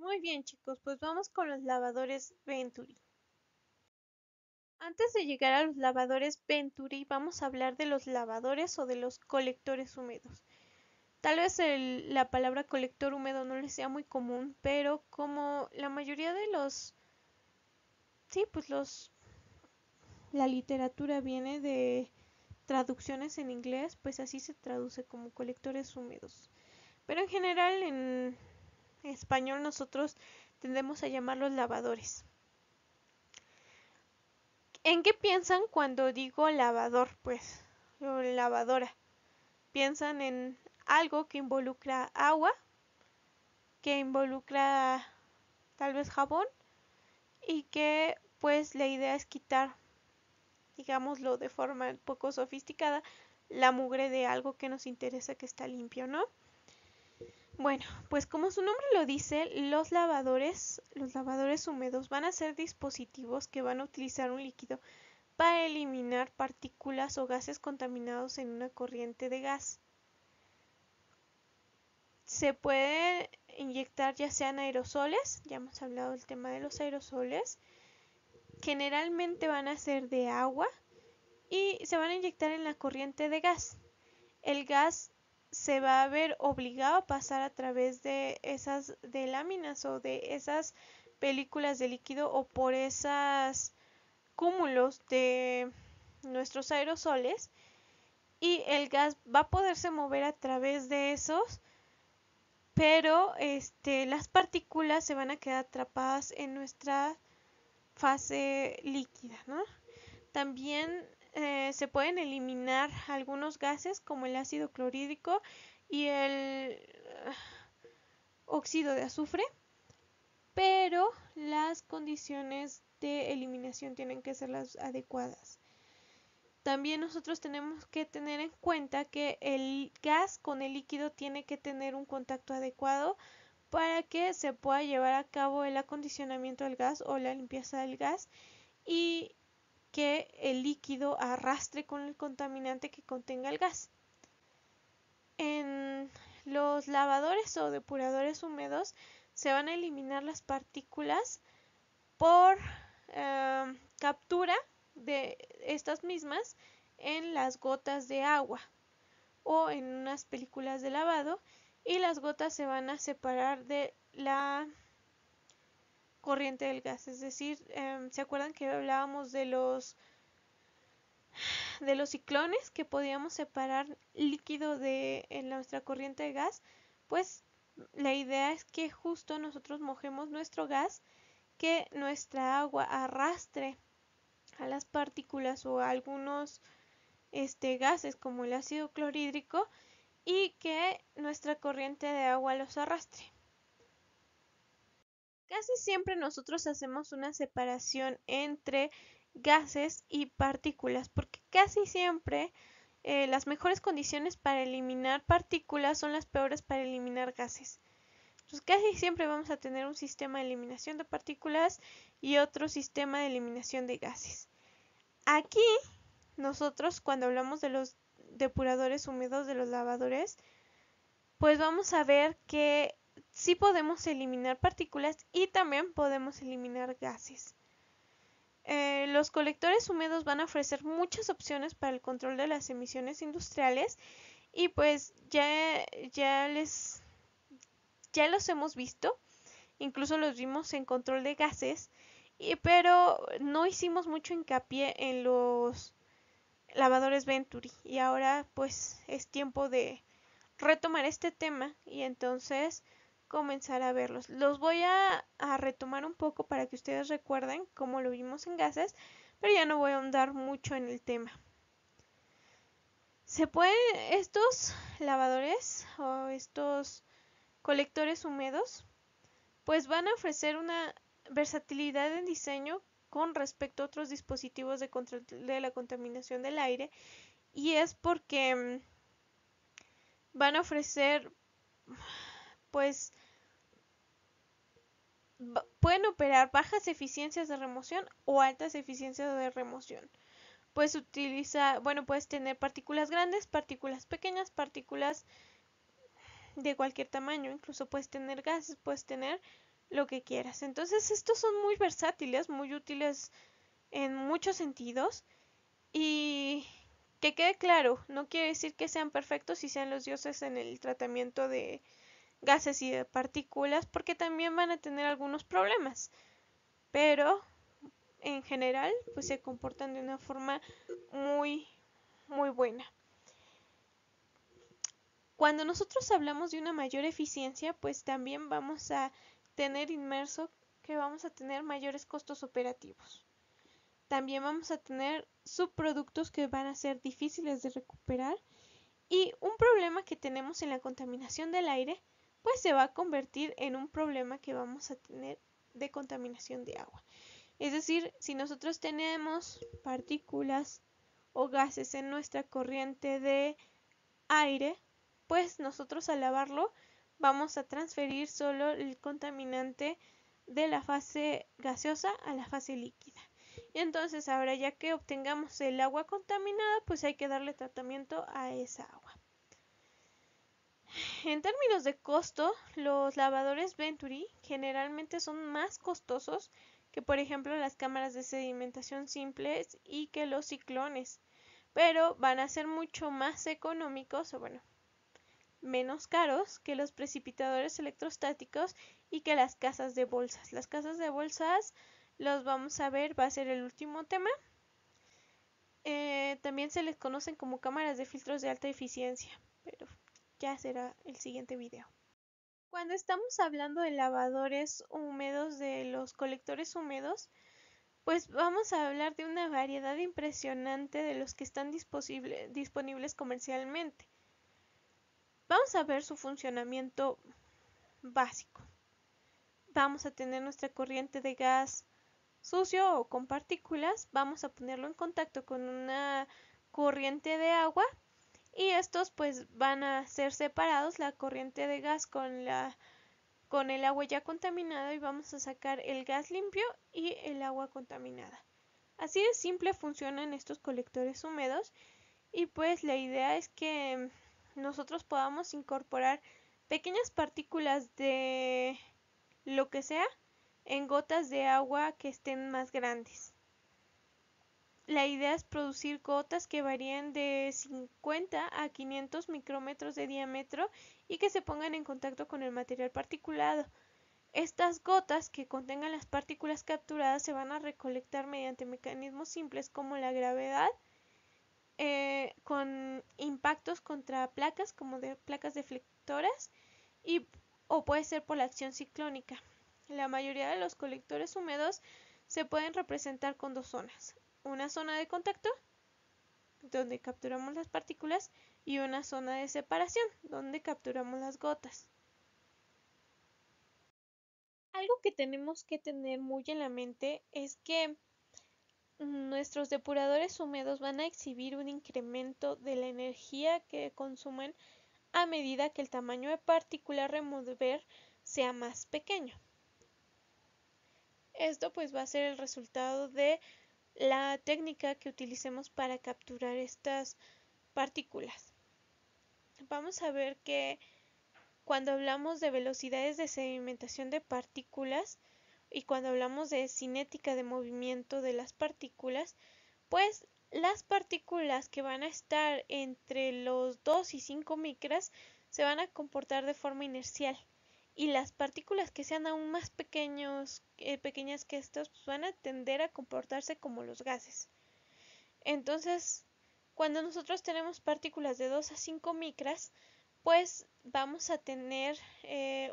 Muy bien, chicos, pues vamos con los lavadores Venturi. Antes de llegar a los lavadores Venturi, vamos a hablar de los lavadores o de los colectores húmedos. Tal vez la palabra colector húmedo no les sea muy común, pero como la mayoría de sí, pues la literatura viene de traducciones en inglés, pues así se traduce como colectores húmedos. Pero en general en español nosotros tendemos a llamarlos lavadores. ¿En qué piensan cuando digo lavador? Pues, o lavadora. Piensan en algo que involucra agua, que involucra tal vez jabón y que pues la idea es quitar, digámoslo de forma un poco sofisticada, la mugre de algo que nos interesa que está limpio, ¿no? Bueno, pues como su nombre lo dice, los lavadores húmedos van a ser dispositivos que van a utilizar un líquido para eliminar partículas o gases contaminados en una corriente de gas. Se puede inyectar ya sean aerosoles, ya hemos hablado del tema de los aerosoles, generalmente van a ser de agua y se van a inyectar en la corriente de gas. El gas se va a ver obligado a pasar a través de esas de láminas o de esas películas de líquido o por esas cúmulos de nuestros aerosoles y el gas va a poderse mover a través de esos, pero las partículas se van a quedar atrapadas en nuestra fase líquida, ¿no? También se pueden eliminar algunos gases como el ácido clorhídrico y el óxido de azufre, pero las condiciones de eliminación tienen que ser las adecuadas. También nosotros tenemos que tener en cuenta que el gas con el líquido tiene que tener un contacto adecuado para que se pueda llevar a cabo el acondicionamiento del gas o la limpieza del gas y que el líquido arrastre con el contaminante que contenga el gas. En los lavadores o depuradores húmedos se van a eliminar las partículas por captura de estas mismas en las gotas de agua o en unas películas de lavado y las gotas se van a separar de la corriente del gas, es decir, ¿se acuerdan que hablábamos de los ciclones que podíamos separar líquido de en nuestra corriente de gas? Pues la idea es que justo nosotros mojemos nuestro gas, que nuestra agua arrastre a las partículas o a algunos gases como el ácido clorhídrico y que nuestra corriente de agua los arrastre. Casi siempre nosotros hacemos una separación entre gases y partículas, porque casi siempre las mejores condiciones para eliminar partículas son las peores para eliminar gases. Entonces casi siempre vamos a tener un sistema de eliminación de partículas y otro sistema de eliminación de gases. Aquí nosotros cuando hablamos de los depuradores húmedos, de los lavadores, pues vamos a ver que sí podemos eliminar partículas y también podemos eliminar gases. Los colectores húmedos van a ofrecer muchas opciones para el control de las emisiones industriales y pues ya los hemos visto, incluso los vimos en control de gases, pero no hicimos mucho hincapié en los lavadores Venturi y ahora pues es tiempo de retomar este tema y entonces comenzar a verlos. Los voy a retomar un poco para que ustedes recuerden cómo lo vimos en gases, pero ya no voy a ahondar mucho en el tema. Se pueden estos lavadores o estos colectores húmedos pues van a ofrecer una versatilidad en diseño con respecto a otros dispositivos de control de la contaminación del aire y es porque van a ofrecer pues pueden operar bajas eficiencias de remoción o altas eficiencias de remoción. Puedes tener partículas grandes, partículas pequeñas, partículas de cualquier tamaño, incluso puedes tener gases, puedes tener lo que quieras. Entonces estos son muy versátiles, muy útiles en muchos sentidos y que quede claro, no quiere decir que sean perfectos y sean los dioses en el tratamiento de gases y de partículas, porque también van a tener algunos problemas, pero en general pues se comportan de una forma muy muy buena. Cuando nosotros hablamos de una mayor eficiencia, pues también vamos a tener inmerso que vamos a tener mayores costos operativos. También vamos a tener subproductos que van a ser difíciles de recuperar y un problema que tenemos en la contaminación del aire, pues se va a convertir en un problema que vamos a tener de contaminación de agua. Es decir, si nosotros tenemos partículas o gases en nuestra corriente de aire, pues nosotros al lavarlo vamos a transferir solo el contaminante de la fase gaseosa a la fase líquida. Y entonces ahora ya que obtengamos el agua contaminada, pues hay que darle tratamiento a esa agua. En términos de costo, los lavadores Venturi generalmente son más costosos que por ejemplo las cámaras de sedimentación simples y que los ciclones, pero van a ser mucho más económicos o bueno, menos caros que los precipitadores electrostáticos y que las casas de bolsas. Las casas de bolsas los vamos a ver, va a ser el último tema. También se les conocen como cámaras de filtros de alta eficiencia, pero ya será el siguiente video. Cuando estamos hablando de lavadores húmedos, de los colectores húmedos, pues vamos a hablar de una variedad impresionante de los que están disponibles comercialmente. Vamos a ver su funcionamiento básico. Vamos a tener nuestra corriente de gas sucio o con partículas, vamos a ponerlo en contacto con una corriente de agua y estos pues van a ser separados, la corriente de gas con el agua ya contaminada, y vamos a sacar el gas limpio y el agua contaminada. Así de simple funcionan estos colectores húmedos y pues la idea es que nosotros podamos incorporar pequeñas partículas de lo que sea en gotas de agua que estén más grandes. La idea es producir gotas que varíen de 50 a 500 micrómetros de diámetro y que se pongan en contacto con el material particulado. Estas gotas que contengan las partículas capturadas se van a recolectar mediante mecanismos simples como la gravedad, con impactos contra placas como de placas deflectoras o puede ser por la acción ciclónica. La mayoría de los colectores húmedos se pueden representar con dos zonas: una zona de contacto donde capturamos las partículas y una zona de separación donde capturamos las gotas. Algo que tenemos que tener muy en la mente es que nuestros depuradores húmedos van a exhibir un incremento de la energía que consumen a medida que el tamaño de partícula a remover sea más pequeño. Esto pues va a ser el resultado de la técnica que utilicemos para capturar estas partículas. Vamos a ver que cuando hablamos de velocidades de sedimentación de partículas y cuando hablamos de cinética de movimiento de las partículas, pues las partículas que van a estar entre los 2 y 5 micras se van a comportar de forma inercial, y las partículas que sean aún más pequeñas que estas pues van a tender a comportarse como los gases. Entonces, cuando nosotros tenemos partículas de 2 a 5 micras, pues vamos a tener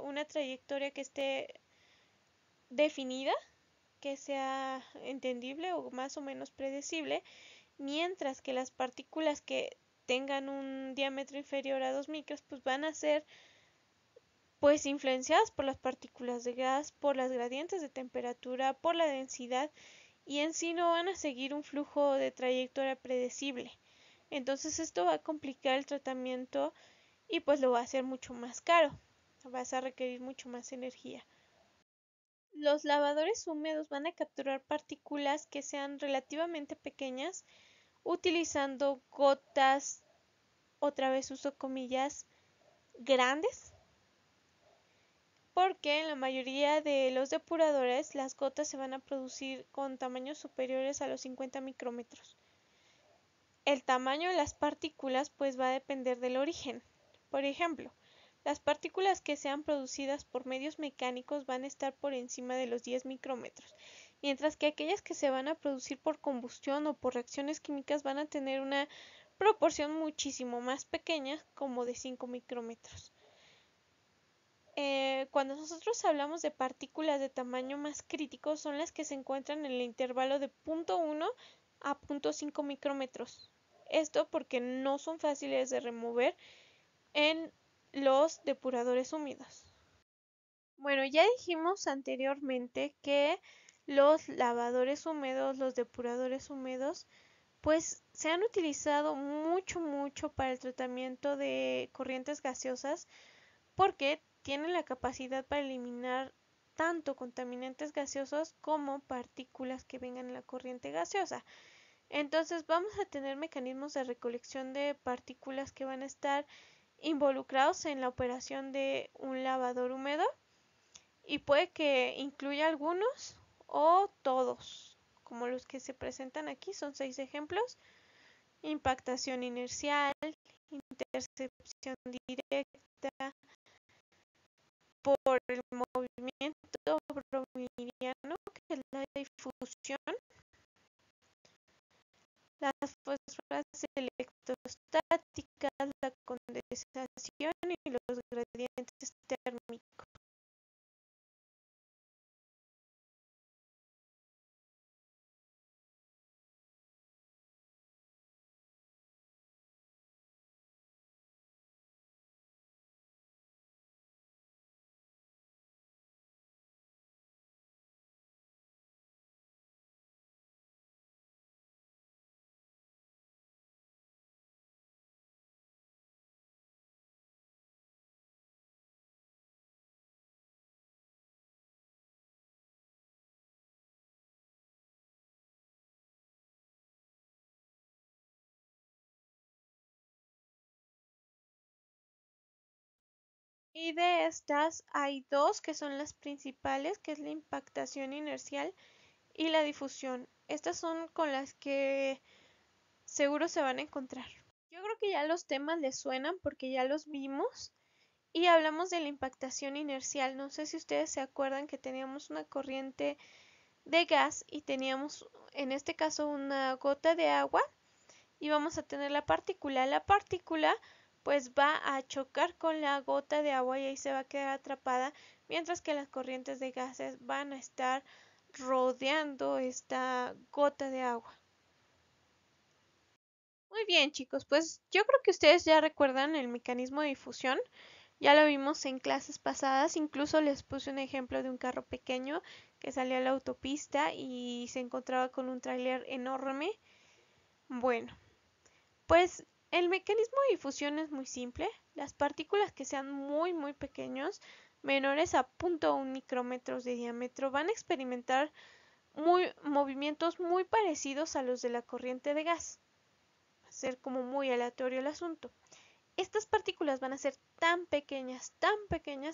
una trayectoria que esté definida, que sea entendible o más o menos predecible, mientras que las partículas que tengan un diámetro inferior a 2 micras pues van a ser pues influenciadas por las partículas de gas, por las gradientes de temperatura, por la densidad, y en sí no van a seguir un flujo de trayectoria predecible. Entonces esto va a complicar el tratamiento y pues lo va a hacer mucho más caro, vas a requerir mucho más energía. Los lavadores húmedos van a capturar partículas que sean relativamente pequeñas utilizando gotas, otra vez uso comillas, grandes, porque en la mayoría de los depuradores las gotas se van a producir con tamaños superiores a los 50 micrómetros. El tamaño de las partículas pues va a depender del origen. Por ejemplo, las partículas que sean producidas por medios mecánicos van a estar por encima de los 10 micrómetros, mientras que aquellas que se van a producir por combustión o por reacciones químicas van a tener una proporción muchísimo más pequeña, como de 5 micrómetros. Cuando nosotros hablamos de partículas de tamaño más crítico, son las que se encuentran en el intervalo de 0.1 a 0.5 micrómetros. Esto porque no son fáciles de remover en los depuradores húmedos. Bueno, ya dijimos anteriormente que los lavadores húmedos, los depuradores húmedos, pues se han utilizado mucho para el tratamiento de corrientes gaseosas porque tienen la capacidad para eliminar tanto contaminantes gaseosos como partículas que vengan en la corriente gaseosa. Entonces vamos a tener mecanismos de recolección de partículas que van a estar involucrados en la operación de un lavador húmedo y puede que incluya algunos o todos, como los que se presentan aquí, son 6 ejemplos: impactación inercial, intercepción directa, por el movimiento browniano, que es la difusión, las fósforas electrostáticas, la condensación y los gradientes térmicos. Y de estas hay dos que son las principales, que es la impactación inercial y la difusión. Estas son con las que seguro se van a encontrar. Yo creo que ya los temas les suenan porque ya los vimos y hablamos de la impactación inercial. No sé si ustedes se acuerdan que teníamos una corriente de gas y teníamos en este caso una gota de agua y vamos a tener la partícula. La partícula pues va a chocar con la gota de agua y ahí se va a quedar atrapada, mientras que las corrientes de gases van a estar rodeando esta gota de agua. Muy bien, chicos, pues yo creo que ustedes ya recuerdan el mecanismo de difusión. Ya lo vimos en clases pasadas, incluso les puse un ejemplo de un carro pequeño que salía a la autopista y se encontraba con un tráiler enorme. Bueno, pues el mecanismo de difusión es muy simple. Las partículas que sean muy pequeños, menores a 0.1 micrómetros de diámetro, van a experimentar movimientos muy parecidos a los de la corriente de gas. Va a ser como muy aleatorio el asunto. Estas partículas van a ser tan pequeñas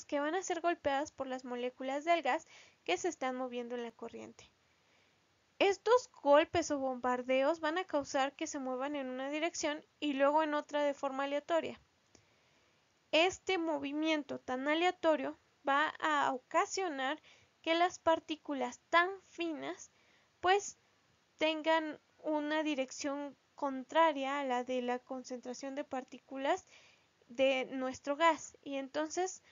que van a ser golpeadas por las moléculas del gas que se están moviendo en la corriente. Estos golpes o bombardeos van a causar que se muevan en una dirección y luego en otra de forma aleatoria. Este movimiento tan aleatorio va a ocasionar que las partículas tan finas pues tengan una dirección contraria a la de la concentración de partículas de nuestro gas, y entonces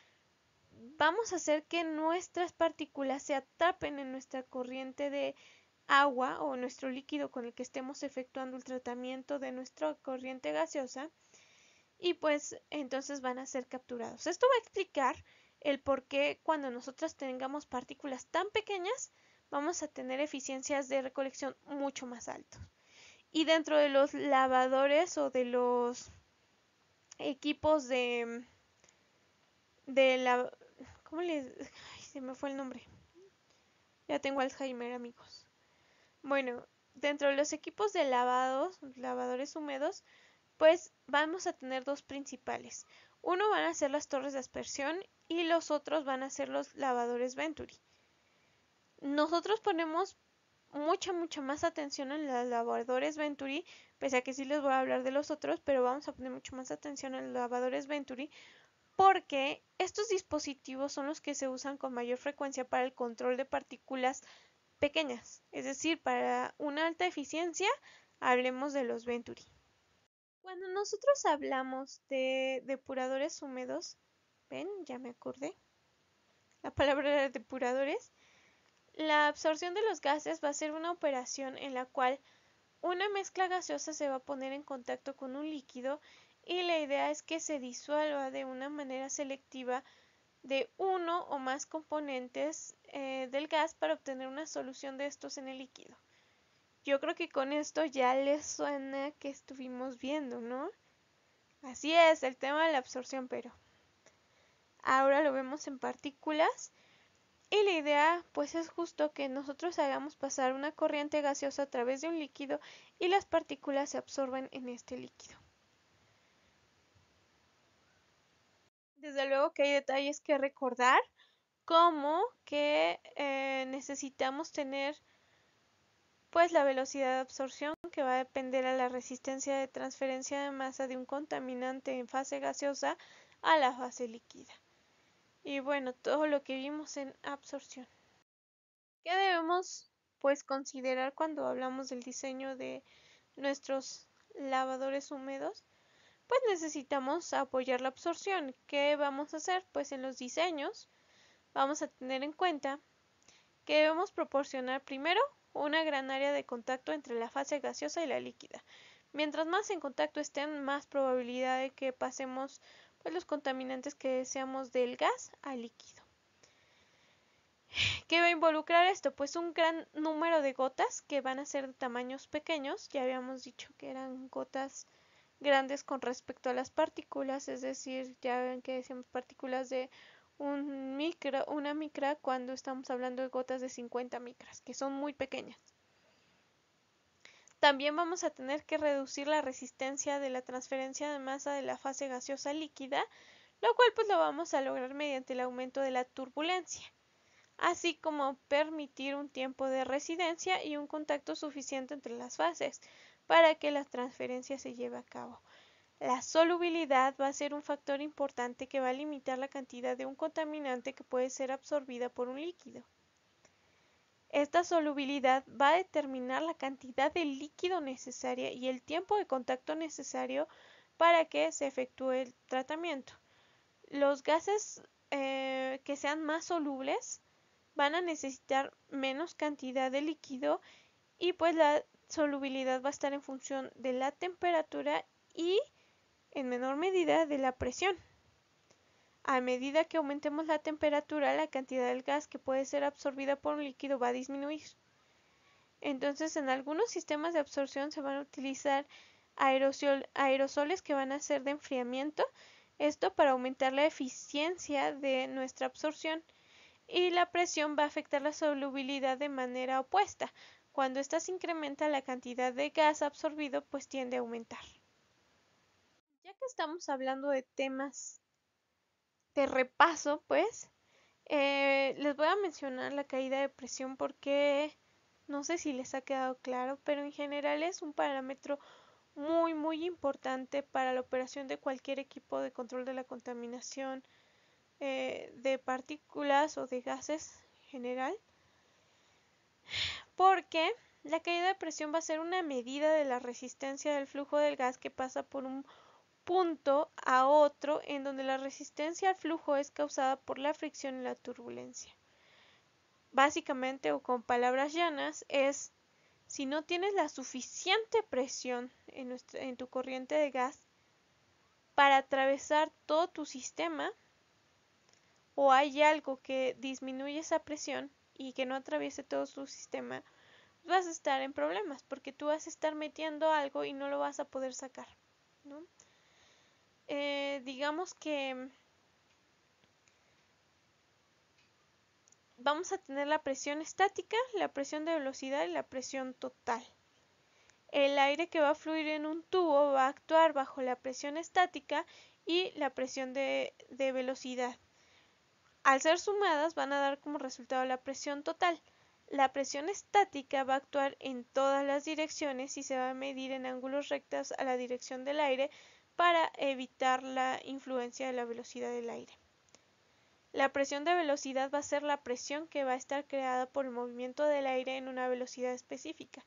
vamos a hacer que nuestras partículas se atrapen en nuestra corriente de agua o nuestro líquido con el que estemos efectuando el tratamiento de nuestra corriente gaseosa, y pues entonces van a ser capturados. Esto va a explicar el por qué cuando nosotros tengamos partículas tan pequeñas vamos a tener eficiencias de recolección mucho más altas. Y dentro de los lavadores o de los equipos de la... ¿Cómo les...? Ay, se me fue el nombre. Ya tengo Alzheimer, amigos. Bueno, dentro de los equipos de lavadores húmedos, pues vamos a tener dos principales. Uno van a ser las torres de aspersión y los otros van a ser los lavadores Venturi. Nosotros ponemos mucha más atención en los lavadores Venturi, pese a que sí les voy a hablar de los otros, pero vamos a poner mucho más atención en los lavadores Venturi porque estos dispositivos son los que se usan con mayor frecuencia para el control de partículas pequeñas, es decir, para una alta eficiencia, hablemos de los Venturi. Cuando nosotros hablamos de depuradores húmedos, ven, ya me acordé, la palabra era depuradores, la absorción de los gases va a ser una operación en la cual una mezcla gaseosa se va a poner en contacto con un líquido y la idea es que se disuelva de una manera selectiva de uno o más componentes del gas para obtener una solución de estos en el líquido. Yo creo que con esto ya les suena que estuvimos viendo, ¿no? Así es, el tema de la absorción, pero ahora lo vemos en partículas y la idea pues es justo que nosotros hagamos pasar una corriente gaseosa a través de un líquido y las partículas se absorben en este líquido. Desde luego que hay detalles que recordar, como que necesitamos tener pues la velocidad de absorción que va a depender a la resistencia de transferencia de masa de un contaminante en fase gaseosa a la fase líquida. Y bueno, todo lo que vimos en absorción. ¿Qué debemos pues considerar cuando hablamos del diseño de nuestros lavadores húmedos? Pues necesitamos apoyar la absorción. ¿Qué vamos a hacer? Pues en los diseños vamos a tener en cuenta que debemos proporcionar primero una gran área de contacto entre la fase gaseosa y la líquida. Mientras más en contacto estén, más probabilidad de que pasemos pues, los contaminantes que deseamos del gas al líquido. ¿Qué va a involucrar esto? Pues un gran número de gotas que van a ser de tamaños pequeños. Ya habíamos dicho que eran gotas grandes con respecto a las partículas, es decir, ya ven que decíamos partículas de una micra cuando estamos hablando de gotas de 50 micras, que son muy pequeñas. También vamos a tener que reducir la resistencia de la transferencia de masa de la fase gaseosa líquida, lo cual pues lo vamos a lograr mediante el aumento de la turbulencia, así como permitir un tiempo de residencia y un contacto suficiente entre las fases para que la transferencia se lleve a cabo. La solubilidad va a ser un factor importante que va a limitar la cantidad de un contaminante que puede ser absorbida por un líquido. Esta solubilidad va a determinar la cantidad de líquido necesaria y el tiempo de contacto necesario para que se efectúe el tratamiento. Los gases que sean más solubles van a necesitar menos cantidad de líquido y pues la solubilidad va a estar en función de la temperatura y en menor medida de la presión. A medida que aumentemos la temperatura, la cantidad del gas que puede ser absorbida por un líquido va a disminuir. Entonces, en algunos sistemas de absorción se van a utilizar aerosoles que van a ser de enfriamiento, esto para aumentar la eficiencia de nuestra absorción, y la presión va a afectar la solubilidad de manera opuesta. Cuando ésta se incrementa, la cantidad de gas absorbido pues tiende a aumentar. Ya que estamos hablando de temas de repaso, pues, les voy a mencionar la caída de presión porque no sé si les ha quedado claro, pero en general es un parámetro muy importante para la operación de cualquier equipo de control de la contaminación de partículas o de gases en general, porque la caída de presión va a ser una medida de la resistencia del flujo del gas que pasa por un punto a otro en donde la resistencia al flujo es causada por la fricción y la turbulencia. Básicamente, o con palabras llanas, es si no tienes la suficiente presión en tu corriente de gas para atravesar todo tu sistema, o hay algo que disminuye esa presión y que no atraviese todo tu sistema, vas a estar en problemas porque tú vas a estar metiendo algo y no lo vas a poder sacar, ¿no? Digamos que vamos a tener la presión estática, la presión de velocidad y la presión total. El aire que va a fluir en un tubo va a actuar bajo la presión estática y la presión de velocidad. Al ser sumadas van a dar como resultado la presión total. La presión estática va a actuar en todas las direcciones y se va a medir en ángulos rectos a la dirección del aire para evitar la influencia de la velocidad del aire. La presión de velocidad va a ser la presión que va a estar creada por el movimiento del aire en una velocidad específica.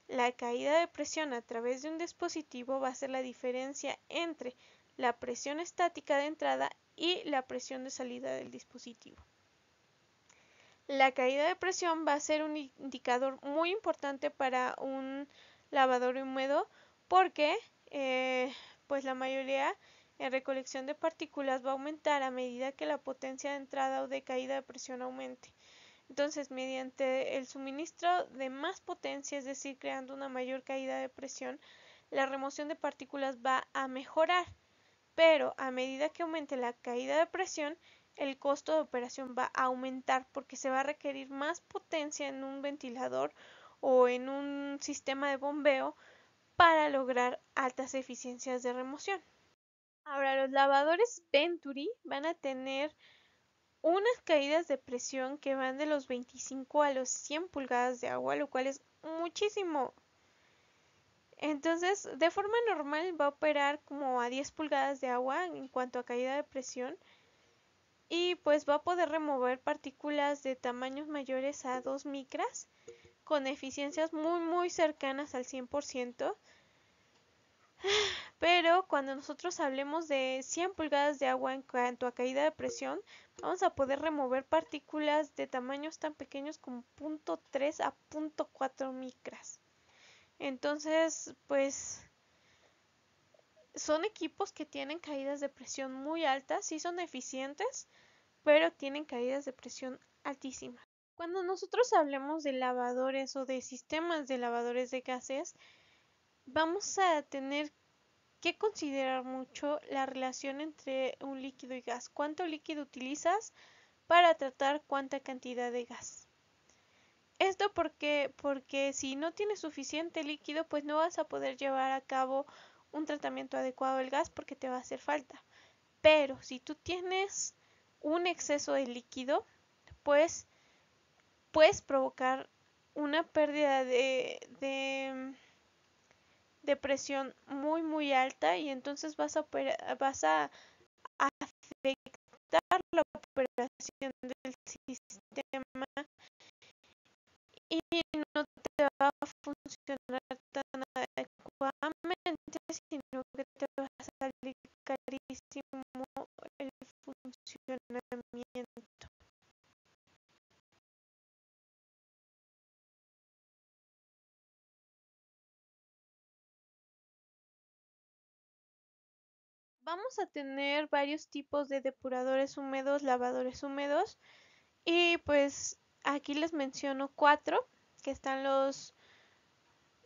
La caída de presión a través de un dispositivo va a ser la diferencia entre la presión estática de entrada y la presión de salida del dispositivo. La caída de presión va a ser un indicador muy importante para un lavador húmedo porque pues la mayoría en recolección de partículas va a aumentar a medida que la potencia de entrada o de caída de presión aumente. Entonces, mediante el suministro de más potencia, es decir, creando una mayor caída de presión, la remoción de partículas va a mejorar, pero a medida que aumente la caída de presión, el costo de operación va a aumentar porque se va a requerir más potencia en un ventilador o en un sistema de bombeo para lograr altas eficiencias de remoción. Ahora, los lavadores Venturi van a tener unas caídas de presión que van de los 25 a los 100 pulgadas de agua, lo cual es muchísimo. Entonces, de forma normal va a operar como a 10 pulgadas de agua en cuanto a caída de presión y pues va a poder remover partículas de tamaños mayores a 2 micras con eficiencias muy cercanas al 100%. Pero cuando nosotros hablemos de 100 pulgadas de agua en cuanto a caída de presión, vamos a poder remover partículas de tamaños tan pequeños como 0.3 a 0.4 micras. Entonces, pues son equipos que tienen caídas de presión muy altas, sí son eficientes, pero tienen caídas de presión altísimas. Cuando nosotros hablemos de lavadores o de sistemas de lavadores de gases, vamos a tener que considerar mucho la relación entre un líquido y gas. ¿Cuánto líquido utilizas para tratar cuánta cantidad de gas? Esto porque si no tienes suficiente líquido, pues no vas a poder llevar a cabo un tratamiento adecuado del gas porque te va a hacer falta. Pero si tú tienes un exceso de líquido, pues puedes provocar una pérdida de presión muy alta y entonces vas a afectar la operación del sistema y no te va a funcionar tan adecuadamente, sino que te va a salir carísimo el funcionamiento. Vamos a tener varios tipos de depuradores húmedos, lavadores húmedos y pues aquí les menciono 4, que están los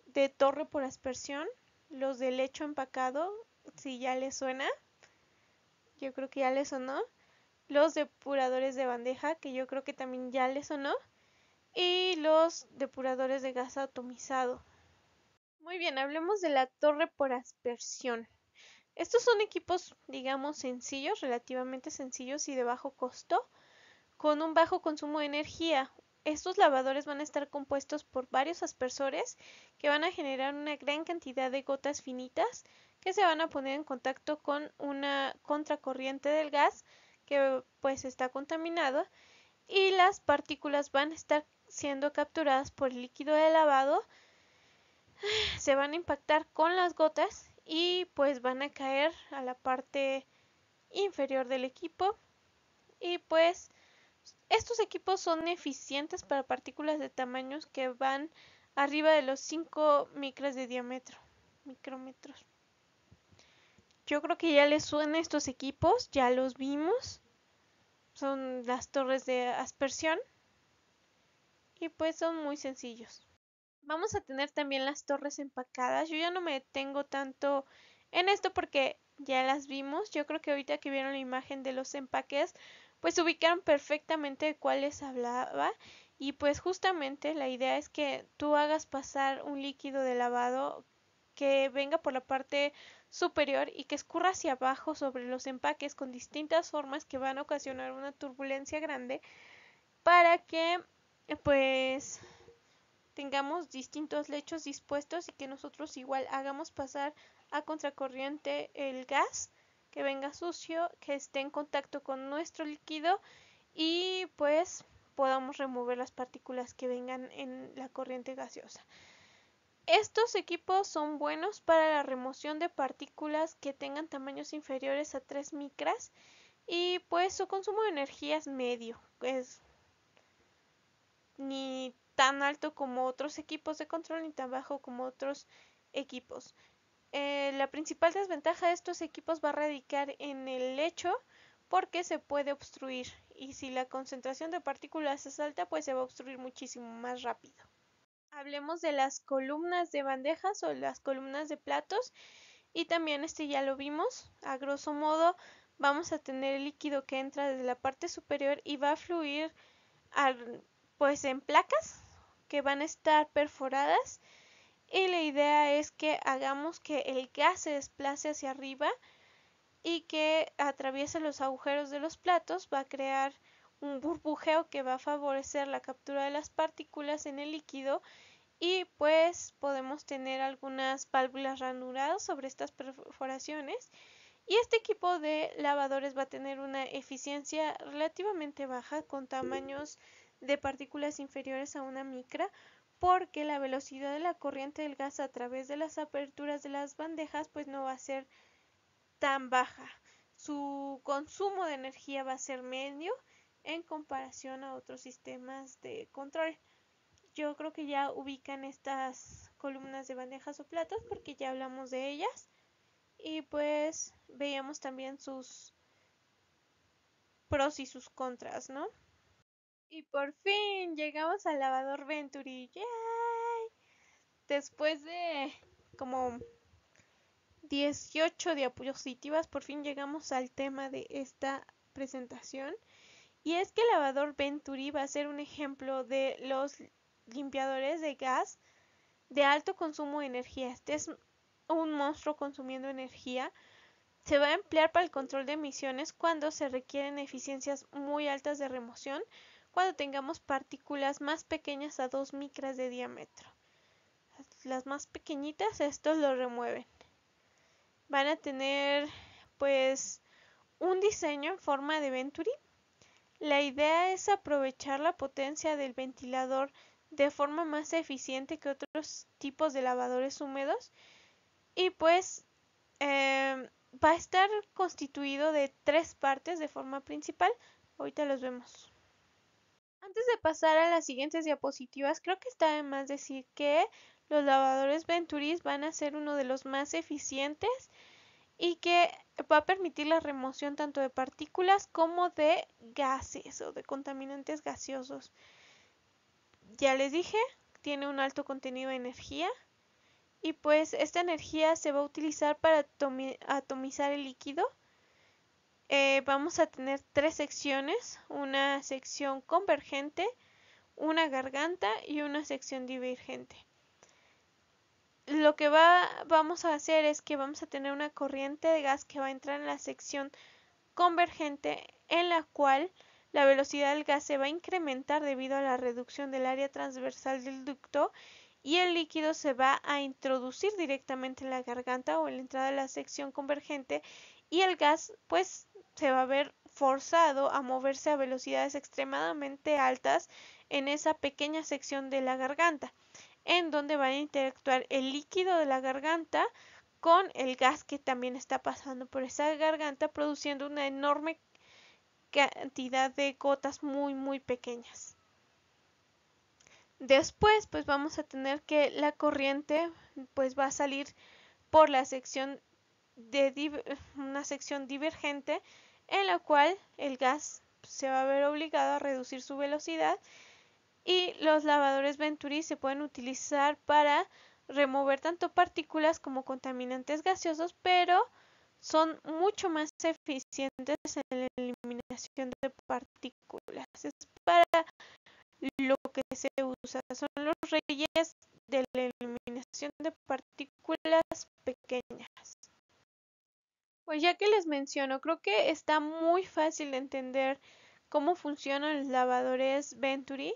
de torre por aspersión, los de lecho empacado, si ya les suena, yo creo que ya les sonó, los depuradores de bandeja, que yo creo que también ya les sonó, y los depuradores de gas atomizado. Muy bien, hablemos de la torre por aspersión. Estos son equipos, digamos, sencillos, relativamente sencillos y de bajo costo, con un bajo consumo de energía. Estos lavadores van a estar compuestos por varios aspersores que van a generar una gran cantidad de gotas finitas que se van a poner en contacto con una contracorriente del gas que pues está contaminado y las partículas van a estar siendo capturadas por el líquido de lavado, se van a impactar con las gotas y pues van a caer a la parte inferior del equipo y pues estos equipos son eficientes para partículas de tamaños que van arriba de los 5 micras de diámetro, micrómetros. Yo creo que ya les suenan estos equipos, ya los vimos. Son las torres de aspersión y pues son muy sencillos. Vamos a tener también las torres empacadas. Yo ya no me detengo tanto en esto porque ya las vimos. Yo creo que ahorita que vieron la imagen de los empaques, pues ubicaron perfectamente de cuáles hablaba. Y pues justamente la idea es que tú hagas pasar un líquido de lavado que venga por la parte superior y que escurra hacia abajo sobre los empaques con distintas formas que van a ocasionar una turbulencia grande para que pues tengamos distintos lechos dispuestos y que nosotros igual hagamos pasar a contracorriente el gas, que venga sucio, que esté en contacto con nuestro líquido y pues podamos remover las partículas que vengan en la corriente gaseosa. Estos equipos son buenos para la remoción de partículas que tengan tamaños inferiores a 3 micras y pues su consumo de energía es medio, es ni tan alto como otros equipos de control ni tan bajo como otros equipos. La principal desventaja de estos equipos va a radicar en el hecho porque se puede obstruir y si la concentración de partículas es alta pues se va a obstruir muchísimo más rápido. Hablemos de las columnas de bandejas o las columnas de platos y también ya lo vimos. A grosso modo vamos a tener el líquido que entra desde la parte superior y va a fluir pues en placas que van a estar perforadas y la idea es que hagamos que el gas se desplace hacia arriba y que atraviese los agujeros de los platos, va a crear un burbujeo que va a favorecer la captura de las partículas en el líquido y pues podemos tener algunas válvulas ranuradas sobre estas perforaciones y este equipo de lavadores va a tener una eficiencia relativamente baja con tamaños de partículas inferiores a una micra porque la velocidad de la corriente del gas a través de las aperturas de las bandejas pues no va a ser tan baja. Su consumo de energía va a ser medio en comparación a otros sistemas de control. Yo creo que ya ubican estas columnas de bandejas o platos porque ya hablamos de ellas y pues veíamos también sus pros y sus contras, ¿no? Y por fin llegamos al lavador Venturi. ¡Yay! Después de como 18 diapositivas, por fin llegamos al tema de esta presentación. Y es que el lavador Venturi va a ser un ejemplo de los limpiadores de gas de alto consumo de energía. Este es un monstruo consumiendo energía. Se va a emplear para el control de emisiones cuando se requieren eficiencias muy altas de remoción, cuando tengamos partículas más pequeñas a 2 micras de diámetro. Las más pequeñitas, estos lo remueven. Van a tener pues un diseño en forma de Venturi. La idea es aprovechar la potencia del ventilador de forma más eficiente que otros tipos de lavadores húmedos y pues va a estar constituido de 3 partes de forma principal. Ahorita los vemos. Antes de pasar a las siguientes diapositivas, creo que está de más decir que los lavadores Venturis van a ser uno de los más eficientes y que va a permitir la remoción tanto de partículas como de gases o de contaminantes gaseosos. Ya les dije, tiene un alto contenido de energía y pues esta energía se va a utilizar para atomizar el líquido. Vamos a tener 3 secciones, una sección convergente, una garganta y una sección divergente. Lo que vamos a hacer es que vamos a tener una corriente de gas que va a entrar en la sección convergente en la cual la velocidad del gas se va a incrementar debido a la reducción del área transversal del ducto y el líquido se va a introducir directamente en la garganta o en la entrada de la sección convergente y el gas pues se va a ver forzado a moverse a velocidades extremadamente altas en esa pequeña sección de la garganta, en donde van a interactuar el líquido de la garganta con el gas que también está pasando por esa garganta, produciendo una enorme cantidad de gotas muy pequeñas. Después pues vamos a tener que la corriente pues va a salir por la sección una sección divergente en la cual el gas se va a ver obligado a reducir su velocidad y los lavadores Venturi se pueden utilizar para remover tanto partículas como contaminantes gaseosos, pero son mucho más eficientes en la eliminación de partículas. Es para lo que se usa, son los reyes de la eliminación de partículas pequeñas. Pues ya que les menciono, creo que está muy fácil de entender cómo funcionan los lavadores Venturi.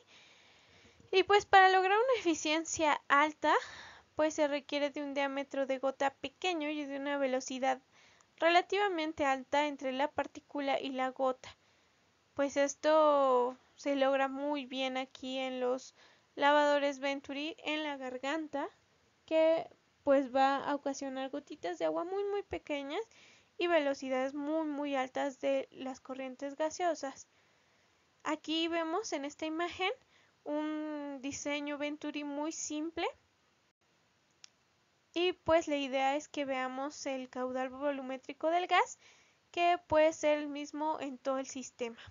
Y pues para lograr una eficiencia alta, pues se requiere de un diámetro de gota pequeño y de una velocidad relativamente alta entre la partícula y la gota. Pues esto se logra muy bien aquí en los lavadores Venturi en la garganta, que pues va a ocasionar gotitas de agua muy pequeñas y velocidades muy altas de las corrientes gaseosas. Aquí vemos en esta imagen un diseño Venturi muy simple y pues la idea es que veamos el caudal volumétrico del gas, que puede ser el mismo en todo el sistema.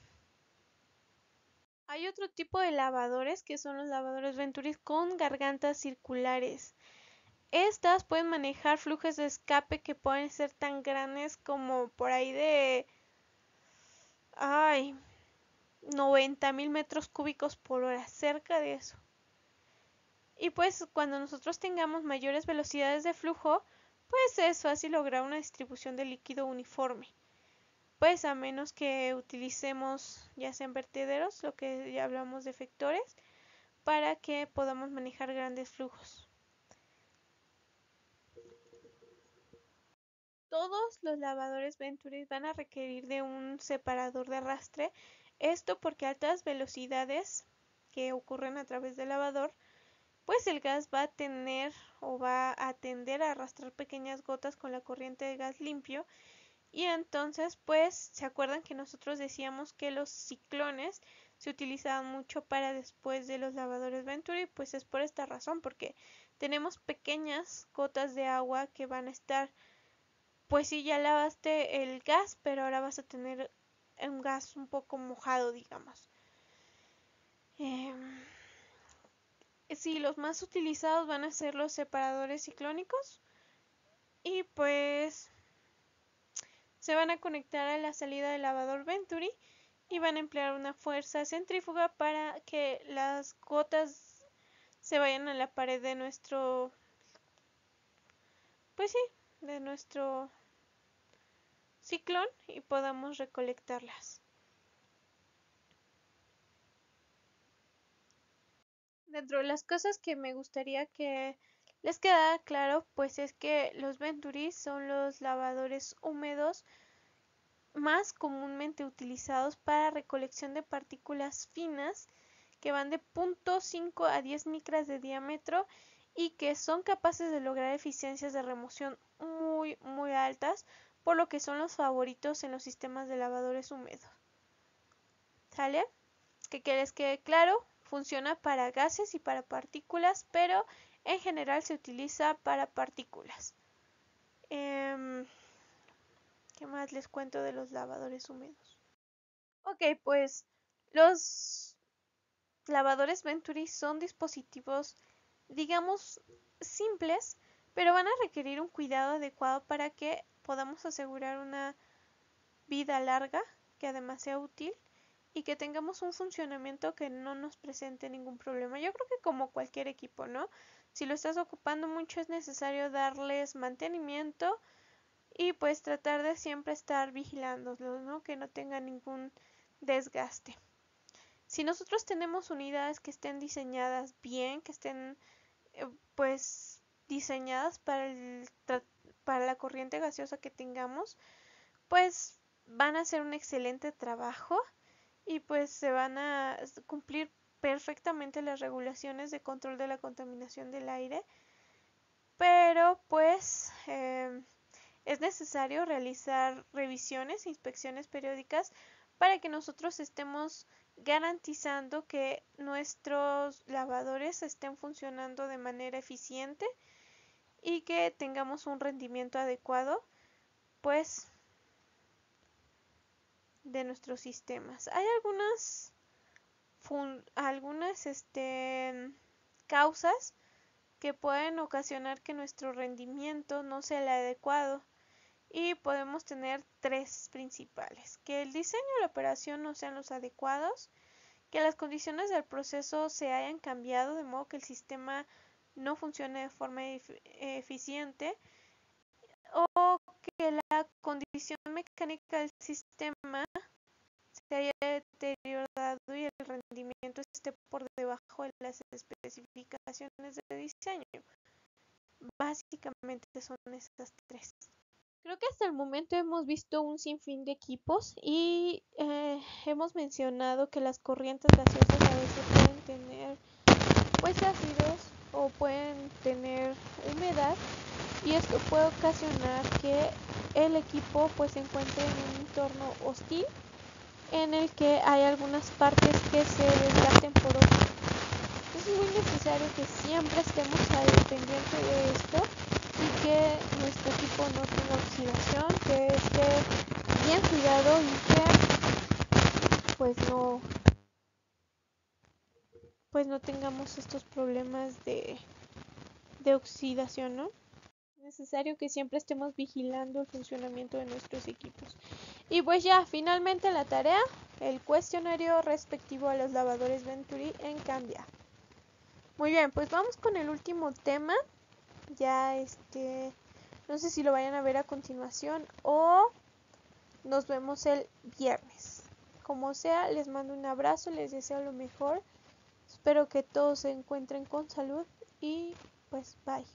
Hay otro tipo de lavadores que son los lavadores Venturi con gargantas circulares. Estas pueden manejar flujos de escape que pueden ser tan grandes como por ahí de 90.000 metros cúbicos por hora, cerca de eso. Y pues cuando nosotros tengamos mayores velocidades de flujo, pues es fácil lograr una distribución de líquido uniforme. Pues a menos que utilicemos ya sean vertederos, lo que ya hablamos de efectores, para que podamos manejar grandes flujos. Todos los lavadores Venturi van a requerir de un separador de arrastre, esto porque a altas velocidades que ocurren a través del lavador, pues el gas va a tener o va a tender a arrastrar pequeñas gotas con la corriente de gas limpio. Y entonces, pues, ¿se acuerdan que nosotros decíamos que los ciclones se utilizaban mucho para después de los lavadores Venturi? Pues es por esta razón, porque tenemos pequeñas gotas de agua que van a estar, pues sí, ya lavaste el gas, pero ahora vas a tener un gas un poco mojado, digamos. Sí, los más utilizados van a ser los separadores ciclónicos y pues se van a conectar a la salida del lavador Venturi y van a emplear una fuerza centrífuga para que las gotas se vayan a la pared de nuestro, pues sí, de nuestro ciclón y podamos recolectarlas. Dentro de las cosas que me gustaría que les quedara claro, pues es que los Venturi son los lavadores húmedos más comúnmente utilizados para recolección de partículas finas que van de 0.5 a 10 micras de diámetro y que son capaces de lograr eficiencias de remoción muy altas, por lo que son los favoritos en los sistemas de lavadores húmedos. ¿Sale? Que les quede claro, funciona para gases y para partículas, pero en general se utiliza para partículas. ¿Qué más les cuento de los lavadores húmedos? Ok, pues los lavadores Venturi son dispositivos, digamos, simples, pero van a requerir un cuidado adecuado para que podamos asegurar una vida larga, que además sea útil y que tengamos un funcionamiento que no nos presente ningún problema. Yo creo que como cualquier equipo, ¿no? Si lo estás ocupando mucho es necesario darles mantenimiento y pues tratar de siempre estar vigilándolos, ¿no? Que no tengan ningún desgaste. Si nosotros tenemos unidades que estén diseñadas bien, que estén pues diseñadas para la corriente gaseosa que tengamos, pues van a hacer un excelente trabajo y pues se van a cumplir perfectamente las regulaciones de control de la contaminación del aire, pero pues es necesario realizar revisiones e inspecciones periódicas para que nosotros estemos garantizando que nuestros lavadores estén funcionando de manera eficiente y que tengamos un rendimiento adecuado pues de nuestros sistemas. Hay algunas causas que pueden ocasionar que nuestro rendimiento no sea el adecuado y podemos tener tres principales: que el diseño y la operación no sean los adecuados, que las condiciones del proceso se hayan cambiado de modo que el sistema no funcione de forma eficiente, o que la condición mecánica del sistema se haya deteriorado y el rendimiento esté por debajo de las especificaciones de diseño. Básicamente son estas tres. Creo que hasta el momento hemos visto un sinfín de equipos y hemos mencionado que las corrientes gaseosas a veces pueden tener pues ácidos o pueden tener humedad, y esto puede ocasionar que el equipo pues se encuentre en un entorno hostil en el que hay algunas partes que se desgasten por otras. Es muy necesario que siempre estemos al pendiente de esto y que nuestro equipo no tenga oxidación, que esté bien cuidado y que pues no tengamos estos problemas de oxidación, ¿no? Es necesario que siempre estemos vigilando el funcionamiento de nuestros equipos. Y pues ya, finalmente la tarea, el cuestionario respectivo a los lavadores Venturi en Cambia. Muy bien, pues vamos con el último tema. Ya no sé si lo vayan a ver a continuación o nos vemos el viernes. Como sea, les mando un abrazo, les deseo lo mejor. Espero que todos se encuentren con salud y pues bye.